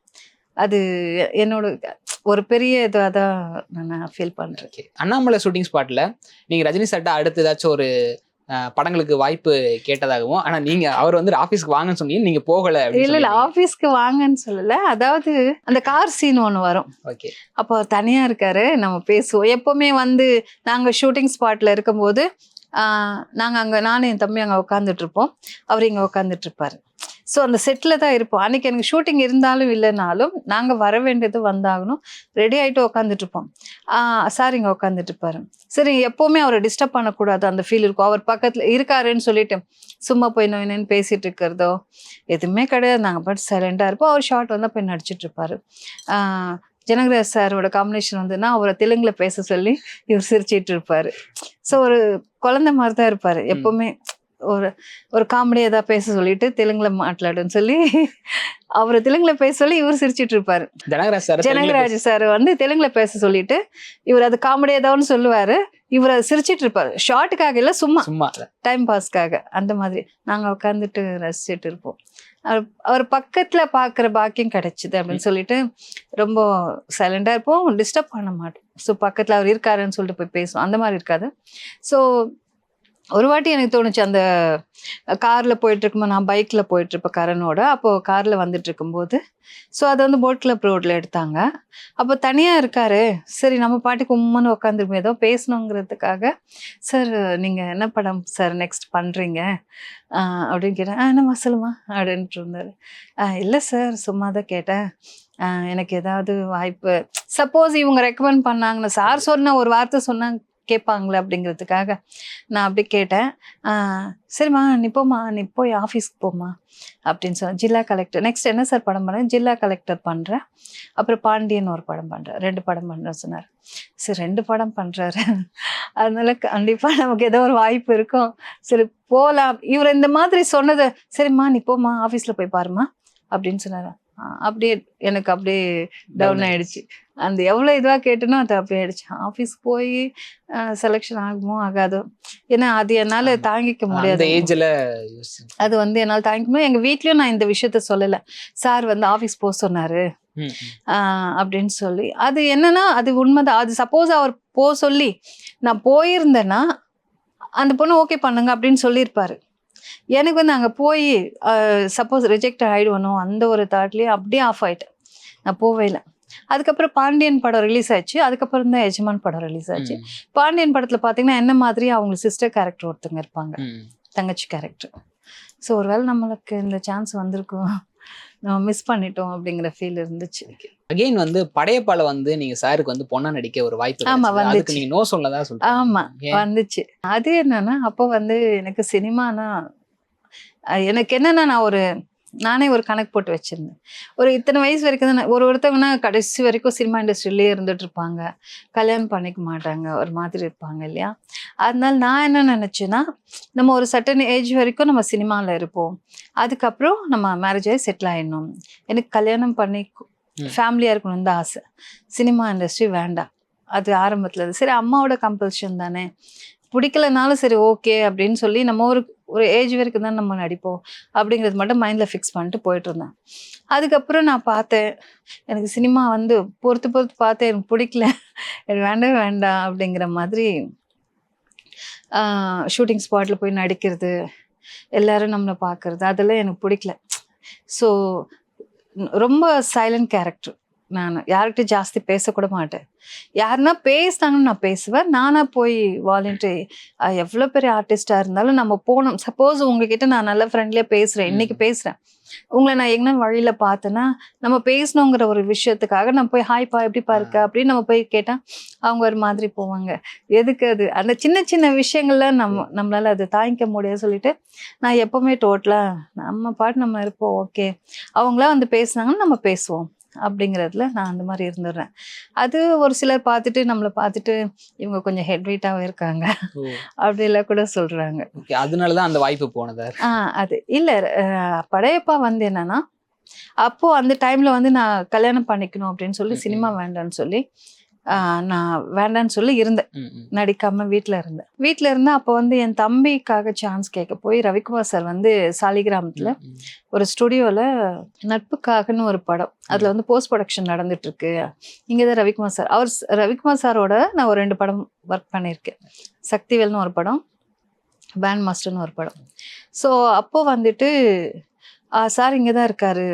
அது என்னோட ஒரு பெரிய இதாக தான் நான் ஃபீல் பண்ணுறேன். அண்ணாமலை ஷூட்டிங் ஸ்பாட்டில் நீங்கள் ரஜினி சார்ட்ட அடுத்து ஏதாச்சும் ஒரு படங்களுக்கு வாய்ப்பு கேட்டதாகவும், ஆனா நீங்க அவர் வந்து ஆபீஸ்க்கு வாங்கன்னு சொன்னீங்க, நீங்க போகல இல்ல ஆபீஸ்க்கு வாங்கன்னு சொல்லல. அதாவது அந்த கார் சீன் ஒண்ணு வரும். ஓகே. அப்போ அவர் தனியா இருக்காரு, நம்ம பேசுவோம். எப்பவுமே வந்து நாங்க ஷூட்டிங் ஸ்பாட்ல இருக்கும்போது நாங்க அங்க நானும் என் தம்பி அங்க உட்காந்துட்டு இருப்போம், அவர் இங்க உட்காந்துட்டு இருப்பாரு. ஸோ அந்த செட்டில் தான் இருப்போம். அன்னைக்கு எனக்கு ஷூட்டிங் இருந்தாலும் இல்லைனாலும் நாங்கள் வர வேண்டியது வந்தாகணும், ரெடி ஆகிட்டு உட்காந்துட்டு இருப்போம். சார் இங்கே உட்காந்துட்டு இருப்பாரு. சரி, எப்போவுமே அவரை டிஸ்டர்ப் பண்ணக்கூடாது அந்த ஃபீல் இருக்கும். அவர் பக்கத்தில் இருக்காருன்னு சொல்லிட்டு சும்மா போய் என்னன்னு பேசிட்டு இருக்கிறதோ எதுவுமே கிடையாது. நாங்கள் பாட்டு சைலண்டாக இருப்போம். அவர் ஷார்ட் வந்தால் போய் நடிச்சிட்டு இருப்பாரு. ஜனகராஜ் சாரோட காம்பினேஷன் வந்துன்னா அவரை தெலுங்குல பேச சொல்லி இவர் சிரிச்சிட்டு இருப்பாரு. ஸோ ஒரு குழந்தை மாதிரி தான் இருப்பாரு எப்பவுமே. ஒரு காமெடி ஏதாவது பேச சொல்லிட்டு தெலுங்குல மாట్లాடுன்னு சொல்லி அவரை தெலுங்குல பேச சொல்லி இவர் சிரிச்சிட்டு இருப்பாரு. ஜனகராஜ் சார் வந்து தெலுங்குல பேச சொல்லிட்டு இவர் அது காமெடி ஏதாவது சொல்லுவாரு, இவர் அதை சிரிச்சிட்டு இருப்பாரு. ஷார்ட்டுக்காக இல்ல, சும்மா டைம் பாஸ்க்காக. அந்த மாதிரி நாங்க உட்காந்துட்டு ரசிச்சுட்டு இருப்போம். அவர் பக்கத்துல பாக்குற பாக்கியம் கிடைச்சிது அப்படின்னு சொல்லிட்டு ரொம்ப சைலண்டா இருப்போம், டிஸ்டர்ப் பண்ண மாட்டோம். ஸோ பக்கத்துல அவர் இருக்காருன்னு சொல்லிட்டு போய் பேசுவோம், அந்த மாதிரி இருக்காது. ஸோ ஒரு வாட்டி எனக்கு தோணுச்சு, அந்த காரில் போயிட்டு இருக்கும்போது, நான் பைக்கில் போயிட்டு இருப்பேன் கரனோட. அப்போது காரில் வந்துட்டு இருக்கும்போது ஸோ அதை வந்து போட் கிளப் ரோட்டில் எடுத்தாங்க. அப்போ தனியாக இருக்காரு, சரி நம்ம பாட்டுக்கு உம்மன்னு உட்காந்துருப்போம், ஏதோ பேசணுங்கிறதுக்காக. சார் நீங்கள் என்ன படம் சார் நெக்ஸ்ட் பண்ணுறீங்க அப்படின்னு கேட்டேன். என்னம்மா சொல்லுமா அப்படின்ட்டு இருந்தார். இல்லை சார், சும்மா தான் கேட்டேன், எனக்கு ஏதாவது வாய்ப்பு சப்போஸ் இவங்க ரெக்கமெண்ட் பண்ணாங்கன்னு சார் சொன்ன ஒரு வார்த்தை சொன்னாங்க கேட்பாங்களே அப்படிங்கிறதுக்காக நான் அப்படி கேட்டேன். சரிம்மா நீ போம்மா, நீ போய் ஆஃபீஸ்க்கு போம்மா அப்படின்னு சொன்னேன். ஜில்லா கலெக்டர் நெக்ஸ்ட் என்ன சார் படம் பண்ணுறேன்? ஜில்லா கலெக்டர் பண்ணுறேன், அப்புறம் பாண்டியன் ஒரு படம் பண்ணுறேன், 2 படம் பண்ணுறேன்னு சொன்னார். சரி 2 படம் பண்ணுறாரு, அதனால கண்டிப்பாக நமக்கு ஏதோ ஒரு வாய்ப்பு இருக்கும், சரி போகலாம். இவர் இந்த மாதிரி சொன்னதை சரிம்மா நீ போம்மா ஆஃபீஸில் போய் பாருமா அப்படின்னு சொன்னார். அப்படியே எனக்கு அப்படியே டவுன் ஆயிடுச்சு. அந்த எவ்வளோ இதுவாக கேட்டனோ அது அப்படியே ஆயிடுச்சு. ஆஃபீஸ் போய் செலெக்ஷன் ஆகுமோ ஆகாதோ, ஏன்னா அது என்னால் தாங்கிக்க முடியாது. அது வந்து என்னால் தாங்கிக்க முடியாது. எங்கள் வீட்லேயும் நான் இந்த விஷயத்த சொல்லலை, சார் வந்து ஆஃபீஸ் போக சொன்னார் அப்படின்னு சொல்லி. அது என்னன்னா அது உண்மைதான். அது சப்போஸ் அவர் போக சொல்லி நான் போயிருந்தேன்னா அந்த பொண்ணு ஓகே பண்ணுங்க அப்படின்னு சொல்லியிருப்பாரு. எனக்கு வந்து அங்கே போய் சப்போஸ் ரிஜெக்ட் ஆகிடுவனோ அந்த ஒரு தாட்லேயே அப்படியே ஆஃப் ஆகிட்டேன், நான் போவே இல்லை. அதுக்கப்புறம் பாண்டியன் படம் ரிலீஸ் ஆச்சு, அதுக்கப்புறம் தான் எஜமான் படம் ரிலீஸ் ஆச்சு. பாண்டியன் படத்தில் பார்த்தீங்கன்னா என்ன மாதிரி அவங்க சிஸ்டர் கேரக்டர் ஒருத்தங்க இருப்பாங்க, தங்கச்சி கேரக்டர். ஸோ ஒருவேளை நம்மளுக்கு இந்த சான்ஸ் வந்திருக்கும், நம்ம மிஸ் பண்ணிட்டோம் அப்படிங்கிற ஃபீல் இருந்துச்சு. அகைன் வந்து படையப்பால வந்து நீங்க சாருக்கு வந்து பொண்ணா நடிக்க ஒரு வாய்ப்பு. ஆமா வந்துச்சு, நீங்க நோ சொல்லதா சொல்றீங்க. ஆமா வந்துச்சு. அது என்னன்னா அப்போ வந்து எனக்கு சினிமானா எனக்கு என்னன்னா நானே ஒரு கணக்கு போட்டு வச்சிருந்தேன். ஒரு இத்தனை வயசு வரைக்கும் தான் ஒருத்தவங்கன்னா கடைசி வரைக்கும் சினிமா இண்டஸ்ட்ரியிலே இருந்துட்டு இருப்பாங்க, கல்யாணம் பண்ணிக்க மாட்டாங்க, ஒரு மாதிரி இருப்பாங்க இல்லையா. அதனால நான் என்ன நினச்சேன்னா, நம்ம ஒரு சர்டன் ஏஜ் வரைக்கும் நம்ம சினிமாவில் இருப்போம், அதுக்கப்புறம் நம்ம மேரேஜ் ஆகி செட்டில் ஆகிடணும், எனக்கு கல்யாணம் பண்ணி ஃபேமிலியாக இருக்கணும்னு தான் ஆசை, சினிமா இண்டஸ்ட்ரி வேண்டாம். அது ஆரம்பத்தில் சரி அம்மாவோட கம்பல்ஷன் தானே, பிடிக்கலனாலும் சரி ஓகே அப்படின்னு சொல்லி நம்ம ஒரு ஏஜ் வரைக்கும் தான் நம்ம நடிப்போம் அப்படிங்கிறது மட்டும் மைண்டில் ஃபிக்ஸ் பண்ணிட்டு போயிட்டு இருந்தேன். அதுக்கப்புறம் நான் பார்த்தேன், எனக்கு சினிமா வந்து பொறுத்து பார்த்தேன், எனக்கு பிடிக்கல, எனக்கு வேண்டவே வேண்டாம் அப்படிங்கிற மாதிரி. ஷூட்டிங் ஸ்பாட்டில் போய் நடிக்கிறது, எல்லாரும் நம்மளை பார்க்கறது, அதெல்லாம் எனக்கு பிடிக்கல. ஸோ ரொம்ப சைலண்ட் கேரக்டர். நான் யார்கிட்ட ஜாஸ்தி பேசக்கூட மாட்டேன், யாருன்னா பேசினாங்கன்னு நான் பேசுவேன். நானாக போய் வாலண்டரி எவ்வளோ பெரிய ஆர்டிஸ்டாக இருந்தாலும் நம்ம போகணும். சப்போஸ் உங்ககிட்ட நான் நல்ல ஃப்ரெண்ட்லியாக பேசுகிறேன், இன்றைக்கி பேசுகிறேன், உங்களை நான் எங்கன்னா வழியில் பார்த்தேன்னா நம்ம பேசணுங்கிற ஒரு விஷயத்துக்காக நம்ம போய் ஹாய்ப்பா எப்படிப்பா இருக்க அப்படின்னு நம்ம போய் கேட்டால் அவங்க ஒரு மாதிரி போவாங்க. எதுக்கு அது? அந்த சின்ன சின்ன விஷயங்கள்ல நம்மளால அது தாங்கிக்க முடியாது சொல்லிட்டு நான் எப்போவுமே டோட்டலாக நம்ம பாட்டு நம்ம இருப்போம், ஓகே அவங்களாம் வந்து பேசுனாங்கன்னா நம்ம பேசுவோம் அப்படிங்கிறதுல நான் அந்த மாதிரி இருந்துடுறேன். அது ஒரு சிலர் பார்த்துட்டு நம்மளை பார்த்துட்டு இவங்க கொஞ்சம் ஹெட் வெயிட்டாகவும் இருக்காங்க அப்படிலாம் கூட சொல்றாங்க. அதனாலதான் அந்த வாய்ப்பு போனது. அது இல்லை, படையப்பா வந்து என்னன்னா அப்போ அந்த டைம்ல வந்து நான் கல்யாணம் பண்ணிக்கணும் அப்படின்னு சொல்லி சினிமா வேண்டான்னு சொல்லி நான் வேண்டான்னு சொல்லி இருந்தேன், நடிக்காம வீட்டில் இருந்தேன். அப்போ வந்து என் தம்பிக்காக சான்ஸ் கேட்க போய் ரவிக்குமார் சார் வந்து சாலிகிராமத்தில் ஒரு ஸ்டுடியோவில் நட்புக்காகன்னு ஒரு படம், அதில் வந்து போஸ்ட் ப்ரொடக்ஷன் நடந்துட்டு இருக்கு, இங்கே தான் ரவிக்குமார் சாரோட நான் ஒரு 2 படம் ஒர்க் பண்ணியிருக்கேன். சக்திவேல்னு ஒரு படம், பேண்ட் மாஸ்டர்னு ஒரு படம். ஸோ அப்போ வந்துட்டு சார் இங்கே தான் இருக்காரு,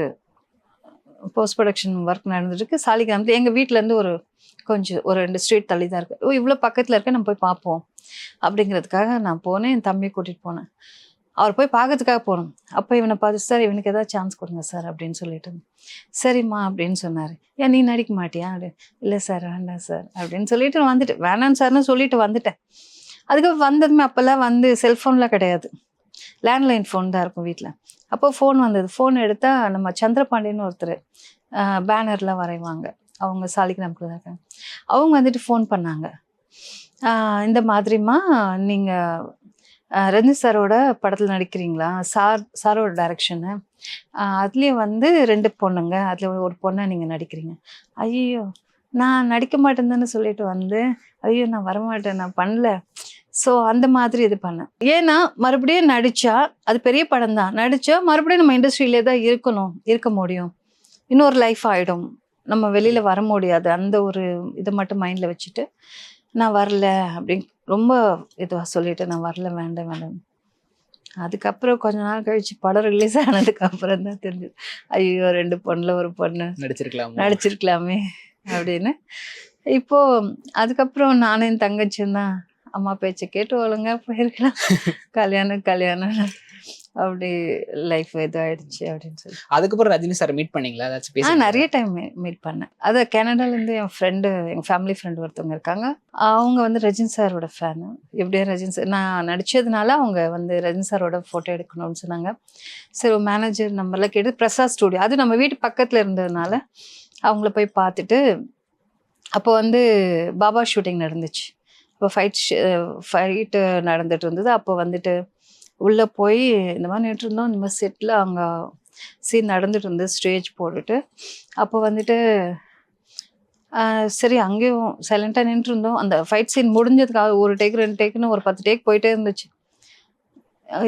போஸ்ட் ப்ரொடக்ஷன் ஒர்க் நடந்துருக்கு. சாலிகிராமத்தில் எங்கள் வீட்டிலேருந்து கொஞ்சம் ஒரு 2 ஸ்ட்ரீட் தள்ளி தான் இருக்கு. ஓ இவ்வளோ பக்கத்தில் இருக்க, நம்ம போய் பார்ப்போம் அப்படிங்கிறதுக்காக நான் போனேன். என் தம்பியை கூட்டிகிட்டு போனேன். அவர் போய் பார்க்கறதுக்காக போகணும். அப்போ இவனை பார்த்து, சார் இவனுக்கு ஏதாவது சான்ஸ் கொடுங்க சார் அப்படின்னு சொல்லிட்டு, சரிம்மா அப்படின்னு சொன்னார். ஏன் நீ நடிக்க மாட்டியா அப்படி, இல்லை சார் வேண்டாம் சார் அப்படின்னு சொல்லிட்டு வந்துட்டேன். வேணான்னு சார்னு சொல்லிட்டு வந்துட்டேன். அதுக்கப்புறம் வந்ததுமே அப்போல்லாம் வந்து செல்ஃபோன்லாம் கிடையாது, லேண்ட்லைன் ஃபோன் தான் இருக்கும் வீட்டில். அப்போ ஃபோன் வந்தது. ஃபோன் எடுத்தால் நம்ம சந்திரபாண்டியன்னு ஒருத்தர் பேனர்லாம் வரைவாங்க, அவங்க சாலிகிராமத்தில் தான் இருக்காங்க. அவங்க வந்துட்டு ஃபோன் பண்ணாங்க, இந்த மாதிரிம்மா நீங்கள் ரஞ்சித் சாரோட படத்தில் நடிக்கிறீங்களா, சாரோட டைரக்ஷனு, அதுலேயே வந்து 2 பொண்ணுங்க, அதில் ஒரு பொண்ணை நீங்கள் நடிக்கிறீங்க. ஐயோ நான் நடிக்க மாட்டேன்னு சொல்லிட்டு வந்து, ஐயோ நான் வரமாட்டேன், நான் பண்ணல. ஸோ அந்த மாதிரி இது பண்ணேன். ஏன்னா மறுபடியும் நடித்தா அது பெரிய படம் தான், நடித்தா மறுபடியும் நம்ம இண்டஸ்ட்ரியிலே தான் இருக்க முடியும், இன்னொரு லைஃப் ஆகிடும், நம்ம வெளியில் வர முடியாது. அந்த ஒரு இதை மட்டும் மைண்டில் வச்சுட்டு நான் வரல அப்படின்னு ரொம்ப இதுவாக சொல்லிட்டு, நான் வரல, வேண்டாம். அதுக்கப்புறம் கொஞ்ச நாள் கழிச்சு படம் ரிலீஸ் ஆனதுக்கப்புறம் தான் தெரிஞ்சது, ஐயோ 2 பொண்ணுல ஒரு பொண்ணு நடிச்சிருக்கலாமே அப்படின்னு. இப்போ அதுக்கப்புறம் நானும் என் தங்கச்சியும் தான் அம்மா பேச்சை கேட்டு ஒழுங்கா போயிருக்கலாம், கல்யாணம் அப்படி லைஃப் இதாகிடுச்சு அப்படின்னு சொல்லி. அதுக்கப்புறம் ரஜினி சார் மீட் பண்ணீங்களா? ஏதாச்சும் நிறைய டைம் மீட் பண்ணேன். அது கனடாலேருந்து என் ஃப்ரெண்டு, எங்கள் ஃபேமிலி ஃப்ரெண்டு ஒருத்தவங்க இருக்காங்க, அவங்க வந்து ரஜினி சாரோட ஃபேனு. எப்படியா ரஜினி சார் நான் நடித்ததுனால அவங்க வந்து ரஜினி சாரோட ஃபோட்டோ எடுக்கணும்னு சொன்னாங்க. சரி மேனேஜர் நம்பர்லாம் கேட்டு, பிரசாத் ஸ்டூடியோ அது நம்ம வீட்டு பக்கத்தில் இருந்ததுனால அவங்கள போய் பார்த்துட்டு, அப்போ வந்து பாபா ஷூட்டிங் நடந்துச்சு. இப்போ ஃபைட்டு நடந்துட்டு இருந்தது. அப்போ வந்துட்டு உள்ளே போய் இந்த மாதிரி நின்றுட்டு இருந்தோம். இந்த மாதிரி செட்டில் அங்கே சீன் நடந்துட்டு இருந்தது, ஸ்டேஜ் போட்டுட்டு. அப்போ வந்துட்டு சரி அங்கேயும் சைலண்ட்டாக நின்றுருந்தோம். அந்த ஃபைட் சீன் முடிஞ்சதுக்காக 1 டேக் 2 டேக்குன்னு ஒரு 10 டேக் போயிட்டே இருந்துச்சு.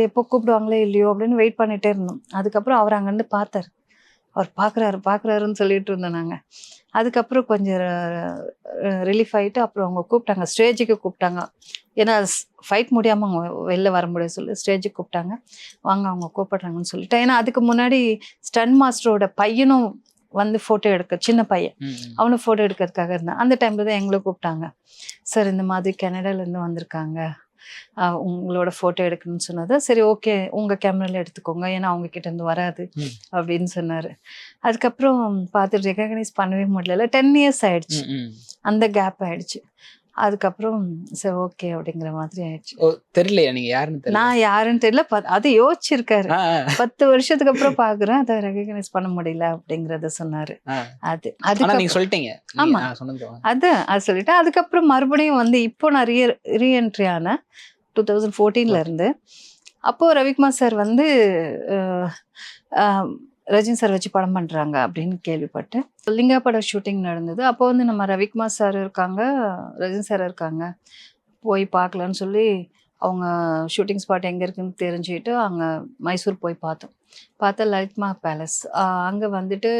எப்போ கூப்பிடுவாங்களே இல்லையோ அப்படின்னு வெயிட் பண்ணிகிட்டே இருந்தோம். அதுக்கப்புறம் அவர் அங்கேருந்து பார்த்தார். அவர் பார்க்குறாருன்னு சொல்லிட்டு இருந்தோம் நாங்கள். அதுக்கப்புறம் கொஞ்சம் ரிலீஃப் ஆகிட்டு அப்புறம் அவங்க கூப்பிட்டாங்க, ஸ்டேஜுக்கு கூப்பிட்டாங்க. ஏன்னா ஃபைட் முடியாமல் அவங்க வெளில வர முடியாது சொல்லி ஸ்டேஜுக்கு கூப்பிட்டாங்க. வாங்க அவங்க கூப்பிட்றாங்கன்னு சொல்லிட்டேன். ஏன்னா அதுக்கு முன்னாடி ஸ்டன் மாஸ்டரோட பையனும் வந்து ஃபோட்டோ எடுக்க, சின்ன பையன், அவனும் ஃபோட்டோ எடுக்கிறதுக்காக இருந்தான். அந்த டைமில் தான் எங்களை கூப்பிட்டாங்க. சார் இந்த மாதிரி கனடாலேருந்து வந்திருக்காங்க, உங்களோட ஃபோட்டோ எடுக்கணும்னு சொன்னது. சரி ஓகே உங்கள் கேமராவில் எடுத்துக்கோங்க, ஏன்னா அவங்க கிட்டேருந்து வராது அப்படின்னு சொன்னார். அதுக்கப்புறம் பார்த்துட்டு ரெகக்னைஸ் பண்ணவே முடியல. 10 years ஆயிடுச்சு, அந்த கேப் ஆயிடுச்சு. அதுக்கப்புறம் சரி ஓகே அப்படிங்கிற மாதிரி ஆயிடுச்சு. தெரியலையா நீங்க யாருன்னு? நான் யாருன்னு தெரியல, அது யோசிச்சிருக்காரு. 10 வருஷத்துக்கு அப்புறம் பாக்குறேன், அதை ரெகக்னைஸ் பண்ண முடியல அப்படிங்கறத சொன்னாரு. அது சொல்லிட்டீங்க. ஆமா அது சொல்லிட்டு அதுக்கப்புறம் மறுபடியும் வந்து இப்போ நான் ரீஎன்ட்ரி ஆனேன் 2014 இருந்து. அப்போ ரவிக்குமார் சார் வந்து ரஜினி சார் வச்சு படம் பண்ணுறாங்க அப்படின்னு கேள்விப்பட்டேன். லிங்கா படம் ஷூட்டிங் நடந்தது. அப்போ வந்து நம்ம ரவிக்குமார் சார் இருக்காங்க, ரஜினி சார் இருக்காங்க, போய் பார்க்கலான்னு சொல்லி அவங்க ஷூட்டிங் ஸ்பாட் எங்கே இருக்குன்னு தெரிஞ்சுக்கிட்டு அங்கே மைசூர் போய் பார்த்தா லலித்மா பேலஸ். அங்கே வந்துட்டு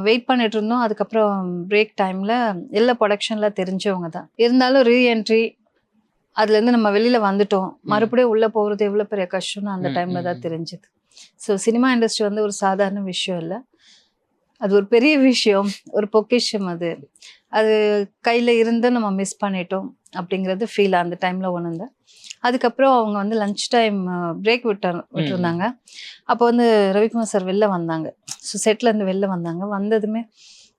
வெயிட் பண்ணிட்டு இருந்தோம். அதுக்கப்புறம் பிரேக் டைமில் எல்லா ப்ரொடக்ஷனில் தெரிஞ்சவங்க தான் இருந்தாலும் ரீஎன்ட்ரி, அதுலேருந்து நம்ம வெளியில் வந்துட்டோம், மறுபடியும் உள்ளே போகிறது எவ்வளோ பெரிய கஷ்டம்னு அந்த டைமில் தான் தெரிஞ்சுது. ஸோ சினிமா இண்டஸ்ட்ரி வந்து ஒரு சாதாரண விஷயம் இல்லை, அது ஒரு பெரிய விஷயம், ஒரு பொக்கிஷம். அது கையில் இருந்து நம்ம மிஸ் பண்ணிட்டோம் அப்படிங்கிறது ஃபீல் அந்த டைமில் உணர்ந்தேன். அதுக்கப்புறம் அவங்க வந்து லன்ச் டைம் பிரேக் விட்டுருந்தாங்க. அப்போ வந்து ரவிக்குமார் சார் வெளில வந்தாங்க, ஸோ செட்லேருந்து வெளில வந்தாங்க. வந்ததுமே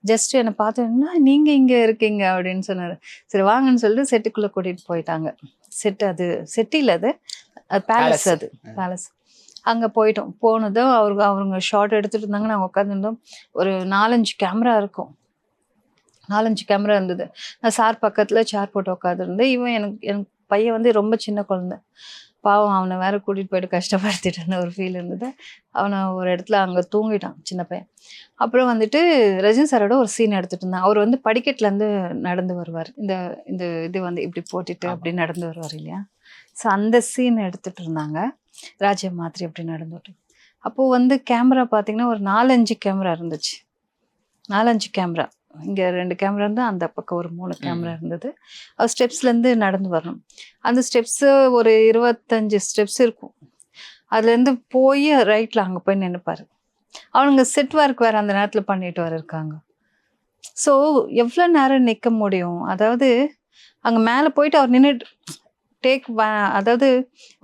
ஜஸ்ட் என்னை பார்த்தோன்னா நீங்கள் இங்கே இருக்கீங்க அப்படின்னு சொன்னார். சரி வாங்கன்னு சொல்லிட்டு செட்டுக்குள்ளே கூட்டிகிட்டு போயிட்டாங்க. அது செட்டில், அது பேலஸ், அது பேலஸ். அங்கே போனதும் அவங்க ஷார்ட் எடுத்துகிட்டு இருந்தாங்க. நாங்கள் உட்காந்துருந்தோம். ஒரு 4-5 கேமரா இருக்கும், 4-5 கேமரா இருந்தது. நான் சார் பக்கத்தில் சேர் போட்டு உட்காந்துருந்தேன். இவன் எனக்கு பையன் வந்து ரொம்ப சின்ன குழந்தை, பாவம் அவனை வேற கூட்டிகிட்டு போயிட்டு கஷ்டப்படுத்திட்டேன்னு ஒரு ஃபீல் இருந்தது. அவனை ஒரு இடத்துல அங்கே தூங்கிட்டான் சின்ன பையன். அப்புறம் வந்துட்டு ரஜினி சாரோட ஒரு சீன் எடுத்துகிட்டு இருந்தான். அவர் வந்து படிக்கட்டுலேருந்து நடந்து வருவார், இந்த இது வந்து இப்படி போட்டுட்டு அப்படி நடந்து வருவார் இல்லையா. ஸோ அந்த சீன் எடுத்துகிட்டு இருந்தாங்க, ராஜ்ய மாதிரி அப்படி நடந்துட்டு. அப்போது வந்து கேமரா பார்த்தீங்கன்னா ஒரு 4-5 கேமரா இருந்துச்சு, 4-5 கேமரா. இங்கே 2 கேமரா இருந்தால் அந்த பக்கம் ஒரு 3 கேமரா இருந்தது. அவர் ஸ்டெப்ஸ்லேருந்து நடந்து வரணும். அந்த ஸ்டெப்ஸு ஒரு 25 ஸ்டெப்ஸ் இருக்கும். அதுலேருந்து போய் ரைட்டில் அங்கே போய் நின்றுப்பார். அவனுங்க செட் ஒர்க் வேறு அந்த நேரத்தில் பண்ணிட்டு வர இருக்காங்க. ஸோ எவ்வளோ நேரம் நிற்க முடியும்? அதாவது அங்கே மேலே போயிட்டு அவர் நின்றுட்டு அதாவது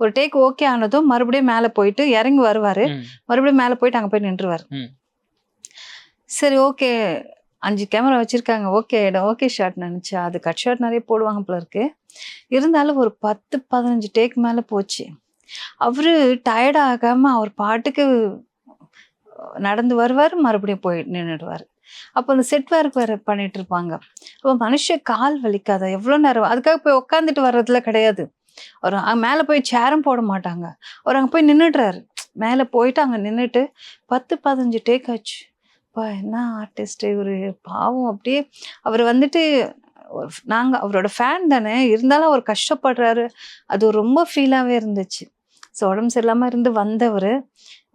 ஒரு டேக் ஓகே ஆனதும் மறுபடியும் மேலே போயிட்டு இறங்கி வருவார். மறுபடியும் மேலே போயிட்டு அங்கே போய் நின்றுவார். சரி ஓகே 5 கேமரா வச்சுருக்காங்க, ஓகே ஷாட் நினச்சா. அது கட் ஷாட் நிறைய போடுவாங்க போல இருக்கு. இருந்தாலும் ஒரு 10-15 டேக் மேலே போச்சு. அவர் டயர்ட் ஆகாமல் அவர் பாட்டுக்கு நடந்து வருவார், மறுபடியும் போய் நின்றுடுவார். அப்போ அந்த செட் ஒர்க் வேறு பண்ணிட்டு இருப்பாங்க. அப்போ மனுஷன் கால் வலிக்காத எவ்வளோ நேரம்? அதுக்காக போய் உட்காந்துட்டு வர்றதுல கிடையாது. அவர் மேலே போய் சேரும் போட மாட்டாங்க. அவர் அங்கே போய் நின்றுடுறாரு. மேலே போயிட்டு அங்கே நின்றுட்டு 10-15 டேக் ஆச்சு. என்ன ஆர்டிஸ்ட்டு இவர் பாவம். அப்படியே அவர் வந்துட்டு நாங்கள் அவரோட ஃபேன் தானே, இருந்தாலும் அவர் கஷ்டப்படுறாரு. அது ரொம்ப ஃபீலாகவே இருந்துச்சு. ஸோ உடம்பு சரியில்லாமல் இருந்து வந்தவர்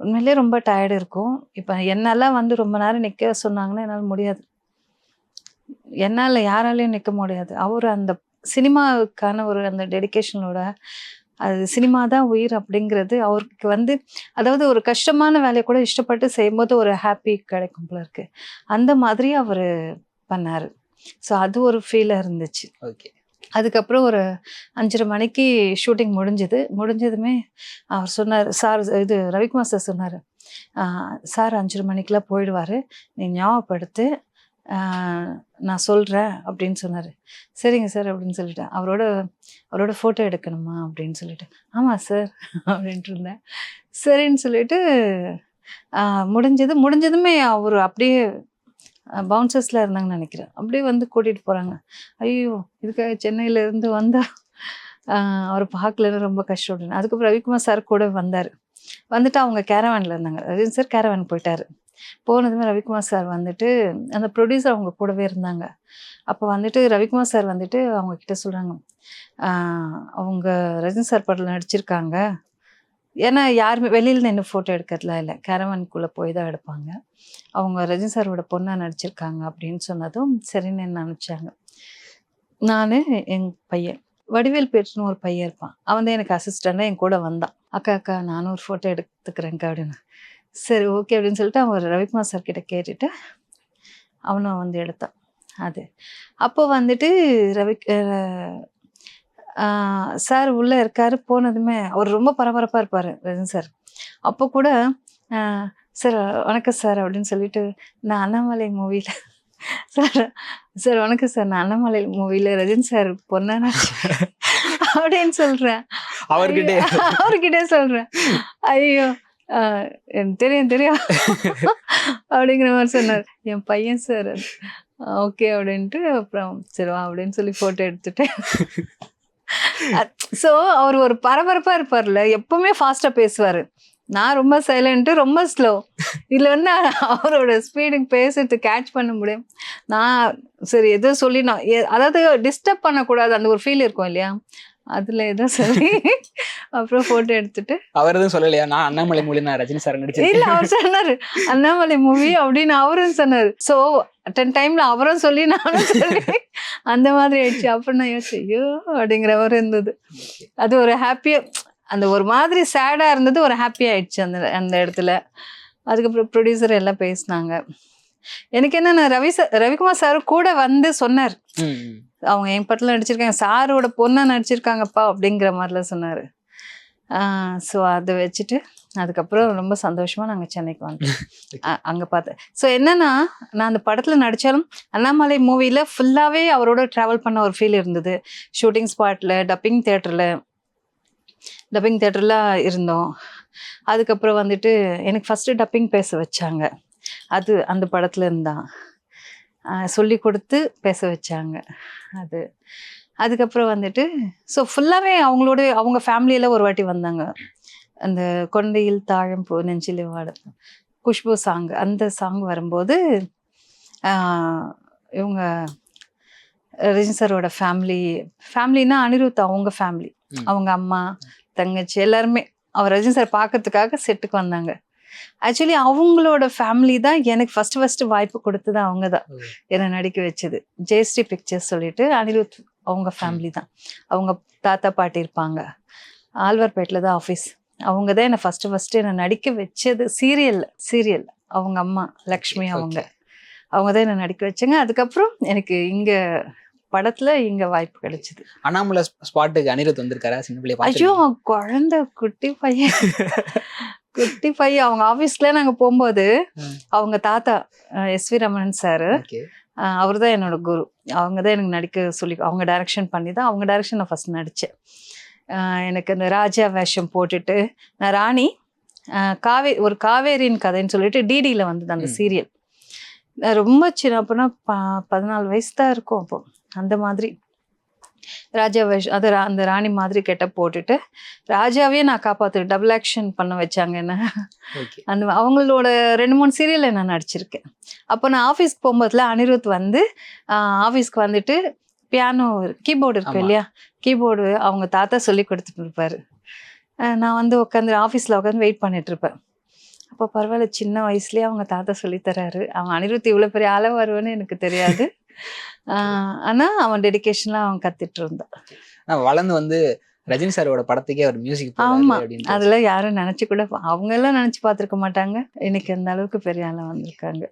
உண்மையிலே ரொம்ப டயர்டு இருக்கும். இப்போ என்னெல்லாம் வந்து ரொம்ப நேரம் நிற்க சொன்னாங்கன்னா என்னால் முடியாது. என்னால் யாராலையும் நிற்க முடியாது. அவர் அந்த சினிமாவுக்கான ஒரு அந்த டெடிக்கேஷனோட அது சினிமா தான் உயிர் அப்படிங்கிறது அவருக்கு வந்து, அதாவது ஒரு கஷ்டமான வேலையை கூட இஷ்டப்பட்டு செய்யும்போது ஒரு ஹாப்பி கிடைக்கும் போல இருக்கு. அந்த மாதிரி அவர் பண்ணார். ஸோ அது ஒரு ஃபீலாக இருந்துச்சு. ஓகே. அதுக்கப்புறம் ஒரு 5:30 மணிக்கு ஷூட்டிங் முடிஞ்சதுமே அவர் சொன்னார், சார் இது ரவிக்குமார் சார் சொன்னார், சார் 5:30 மணிக்கெலாம் போயிடுவார், நீ ஞாபகப்படுத்து, நான் சொல்கிறேன் அப்படின்னு சொன்னார். சரிங்க சார் அப்படின்னு சொல்லிட்டேன். அவரோட ஃபோட்டோ எடுக்கணுமா அப்படின்னு சொல்லிட்டு, ஆமாம் சார் அப்படின்ட்டு இருந்தேன். சரின்னு சொல்லிட்டு முடிஞ்சதுமே அவர் அப்படியே பவுன்சர்ஸில் இருந்தாங்கன்னு நினைக்கிறேன். அப்படியே வந்து கூட்டிகிட்டு போகிறாங்க. ஐயோ இதுக்காக சென்னையிலேருந்து வந்தால் அவர் பார்க்கலன்னு ரொம்ப கஷ்டப்படுறேன். அதுக்கப்புறம் ரவிக்குமார் சார் கூட வந்துட்டு அவங்க கேரவானில் இருந்தாங்க. ரவி சார் கேரவான் போயிட்டார். போனதுமே ரவிக்குமார் சார் வந்துட்டு அந்த ப்ரொடியூசர் அவங்க கூடவே இருந்தாங்க. அப்போ வந்துட்டு ரவிக்குமார் சார் வந்துட்டு அவங்க கிட்ட சொல்கிறாங்க, அவங்க ரஜினி சார் படத்தில் நடிச்சிருக்காங்க. ஏன்னா யாருமே வெளியில் நின்று ஃபோட்டோ எடுக்கிறதுலாம் இல்லை, கேரவானுக்குள்ளே போய் தான் எடுப்பாங்க. அவங்க ரஜினி சாரோட பொண்ணாக நடிச்சிருக்காங்க அப்படின்னு சொன்னதும் சரின்னு என்ன நினச்சாங்க. நான் என் பையன் வடிவேல் பேச்சுன்னு ஒரு பையன் இருப்பான், அவன் தான் எனக்கு அசிஸ்டண்டாக என் கூட வந்தான். அக்கா நானும் ஒரு ஃபோட்டோ எடுத்துக்கிறேங்க்கா அப்படின்னு. சரி ஓகே அப்படின்னு சொல்லிட்டு அவன் ரவிக்குமார் சார் கிட்ட கேட்டுட்டு அவனும் வந்து எடுத்தான். அது அப்போ வந்துட்டு சார் உள்ளே இருக்காரு. போனதுமே அவர் ரொம்ப பரபரப்பாக இருப்பார் ரஜினி சார். அப்போ கூட சார் வணக்கம் சார் அப்படின்னு சொல்லிட்டு, நான் அண்ணாமலை மூவியில் சார் வணக்கம் சார், நான் அண்ணாமலை மூவியில் ரஜினி சார் பொண்ணானா அப்படின்னு சொல்கிறேன். அவர்கிட்டே சொல்கிறேன். ஐயோ எனக்கு தெரியும் அப்படிங்கிற மாதிரி சொன்னார். என் பையன் சார் அது. ஓகே அப்படின்ட்டு அப்புறம் சரி வா அப்படின்னு சொல்லி ஃபோட்டோ எடுத்துட்டு. ஸோ அவர் ஒரு பரபரப்பாக இருப்பார்ல, எப்பவுமே ஃபாஸ்ட்டாக பேசுவார். நான் ரொம்ப சைலண்ட்டு, ரொம்ப ஸ்லோ. இதில் வந்து அவரோட ஸ்பீடுக்கு பேசுறது கேட்ச் பண்ண முடியும். நான் சரி எதோ சொல்லி நான் அதாவது டிஸ்டர்ப் பண்ணக்கூடாது, அந்த ஒரு ஃபீல் இருக்கும் இல்லையா, அதில் ஏதோ சொல்லி அப்புறம் ஃபோட்டோ எடுத்துட்டு. அவர் எதுவும் சொல்லலையா, நான் அண்ணாமலை மூவி நான் ரஜினி சார் நடிச்சேன்? இல்லை, அவர் சொன்னார் அண்ணாமலை மூவி அப்படின்னு அவரும் சொன்னார். ஸோ அட்டன் டைமில் அவரும் சொல்லி நானும் சொல்லி அந்த மாதிரி ஆயிடுச்சு. அப்புறம் நான் யோசிச்சேன், ஐயோ அப்படிங்கிற மாதிரி இருந்தது. அது ஒரு ஹாப்பியாக, அந்த ஒரு மாதிரி சேடாக இருந்தது, ஒரு ஹாப்பியாக ஆயிடுச்சு அந்த இடத்துல. அதுக்கப்புறம் ப்ரொடியூசர் எல்லாம் பேசினாங்க. எனக்கு என்னென்ன ரவிக்குமார் சார் கூட வந்து சொன்னார், அவங்க என் படத்தில் நடிச்சிருக்காங்க, சாரோட பொண்ணா நடிச்சிருக்காங்கப்பா அப்படிங்கிற மாதிரிலாம் சொன்னார். ஸோ அதை வச்சுட்டு அதுக்கப்புறம் ரொம்ப சந்தோஷமாக நாங்கள் சென்னைக்கு வந்தோம். அங்கே பார்த்தேன். ஸோ என்னென்னா, நான் அந்த படத்தில் நடித்தாலும் அண்ணாமலை மூவியில் ஃபுல்லாகவே அவரோட ட்ராவல் பண்ண ஒரு ஃபீல் இருந்தது. ஷூட்டிங் ஸ்பாட்டில், டப்பிங் தேட்டரில் இருந்தோம். அதுக்கப்புறம் வந்துட்டு எனக்கு ஃபஸ்ட்டு டப்பிங் பேச வச்சாங்க, அது அந்த படத்தில் இருந்தான் சொல்லி கொடுத்து பேச வச்சாங்க அது. அதுக்கப்புறம் வந்துட்டு ஸோ ஃபுல்லாகவே அவங்க ஃபேமிலியில் ஒரு வாட்டி வந்தாங்க. அந்த கொண்டையில் தாழம்பூ நெஞ்சில் வாட குஷ்பு சாங், அந்த சாங் வரும்போது இவங்க ரஜினி சாரோட ஃபேமிலின்னா அனிருத் அவங்க ஃபேமிலி, அவங்க அம்மா தங்கச்சி எல்லாருமே அவர் ரஜினி சார் பார்க்கறதுக்காக செட்டுக்கு வந்தாங்க. ஆக்சுவலி அவங்களோட ஃபேமிலி தான் எனக்கு ஃபர்ஸ்ட் வாய்ப்பு கொடுத்தது. அவங்க தான் என்னை நடிக்க வச்சது. ஜெயஸ்ரீ பிக்சர்ஸ் சொல்லிட்டு அனிருத் அவங்க ஃபேமிலி தான். அவங்க தாத்தா பாட்டி இருப்பாங்க, ஆழ்வார்பேட்டில் தான் ஆஃபீஸ். அவங்க தான் என்னை ஃபர்ஸ்ட் என்னை நடிக்க வச்சது. சீரியல் அவங்க அம்மா லக்ஷ்மி அவங்க தான் என்னை நடிக்க வச்சாங்க. அதுக்கப்புறம் எனக்கு இங்கே படத்துல இங்க வாய்ப்பு கிடைச்சது. அண்ணாமலை ஸ்பாட்டுக்கு அனிருத் வந்திருக்காரா சின்ன பிள்ளைய? ஐயோ குழந்தை குட்டி பையன் அவங்க ஆபீஸ்ல நாங்க போகும்போது அவங்க தாத்தா எஸ்வி ரமணன் சாரு, அவர் தான் என்னோட குரு. அவங்க தான் எனக்கு நடிக்க சொல்லி அவங்க டைரக்ஷன் பண்ணி தான் அவங்க டைரக்ஷன் நான் ஃபர்ஸ்ட் நடித்தேன். எனக்கு அந்த ராஜா வேஷம் போட்டுட்டு நான் ராணி ஒரு காவேரியின் கதைன்னு சொல்லிட்டு டிடியில் வந்தது அந்த சீரியல். நான் ரொம்ப சின்ன அப்போனா 14 வயசு தான் இருக்கும். அப்போ அந்த மாதிரி ராஜா வேஷம் அது அந்த ராணி மாதிரி கெட்ட போட்டுட்டு ராஜாவே நான் காப்பாற்று டபுள் ஆக்ஷன் பண்ண வச்சாங்க என்ன. அந்த அவங்களோட 2-3 சீரியலில் நான் நடிச்சிருக்கேன். அப்போ நான் ஆஃபீஸ்க்கு போகும்போதுல அனிருத் வந்து ஆஃபீஸ்க்கு வந்துட்டு பியானோ கீபோர்டு இருக்கு இல்லையா, கீபோர்டு அவங்க தாத்தா சொல்லி கொடுத்துட்டு இருப்பாரு. நான் வந்து உட்காந்து ஆஃபீஸில் உட்காந்து வெயிட் பண்ணிட்டு இருப்பேன். அப்போ பரவாயில்ல, சின்ன வயசுலேயே அவங்க தாத்தா சொல்லித்தராரு. அவன் அனிருத் இவ்வளோ பெரிய ஆளாக வருவேன்னு எனக்கு தெரியாது. ஆனால் அவன் டெடிக்கேஷன்லாம் அவன் கற்றுட்டு இருந்தான். வளர்ந்து வந்து ரஜினி சாரோட படத்துக்கே ஒரு மியூசிக். ஆமா, அதெல்லாம் யாரும் நினைச்சு கூட அவங்க எல்லாம் நினைச்சு பார்த்துருக்க மாட்டாங்க. இன்னைக்கு அந்த அளவுக்கு பெரிய ஆளா வந்திருக்காங்க.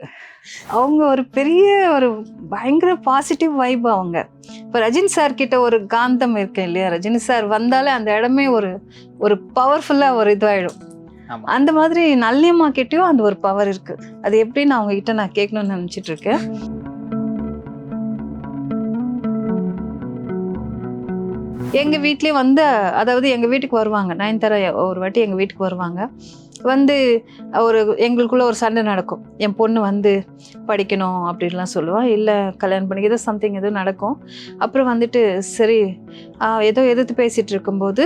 அவங்க ஒரு பெரிய ஒரு பயங்கர பாசிட்டிவ் வைப். அவங்க இப்போ ரஜினி சார் கிட்ட ஒரு காந்தம் இருக்கு இல்லையா, ரஜினி சார் வந்தாலே அந்த இடமே ஒரு பவர்ஃபுல்லா ஒரு இதுவாயிடும். அந்த மாதிரி நல்லியம்மா கிட்டயும் அந்த ஒரு பவர் இருக்கு. அது எப்படின்னு அவங்க கிட்ட நான் கேட்கணும்னு நினைச்சிட்டு இருக்கேன். எங்க வீட்லயே வந்து அதாவது எங்க வீட்டுக்கு வருவாங்க. நயன்தாரா ஒரு வாட்டி எங்க வீட்டுக்கு வருவாங்க. வந்து எங்களுக்குள்ள ஒரு சண்டை நடக்கும். என் பொண்ணு வந்து படிக்கணும் அப்படின்லாம் சொல்லுவாள், இல்லை கல்யாணம் பண்ணி ஏதோ சம்திங் ஏதோ நடக்கும். அப்புறம் வந்துட்டு சரி ஏதோ எதிர்த்து பேசிட்டு இருக்கும்போது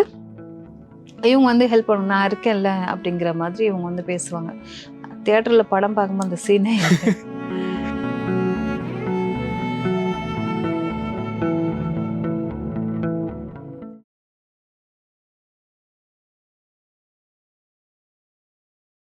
இவங்க வந்து ஹெல்ப் பண்ணணும், நான் இருக்கேன்ல அப்படிங்கிற மாதிரி இவங்க வந்து பேசுவாங்க. தியேட்டரில் படம் பார்க்கும்போது அந்த சீனே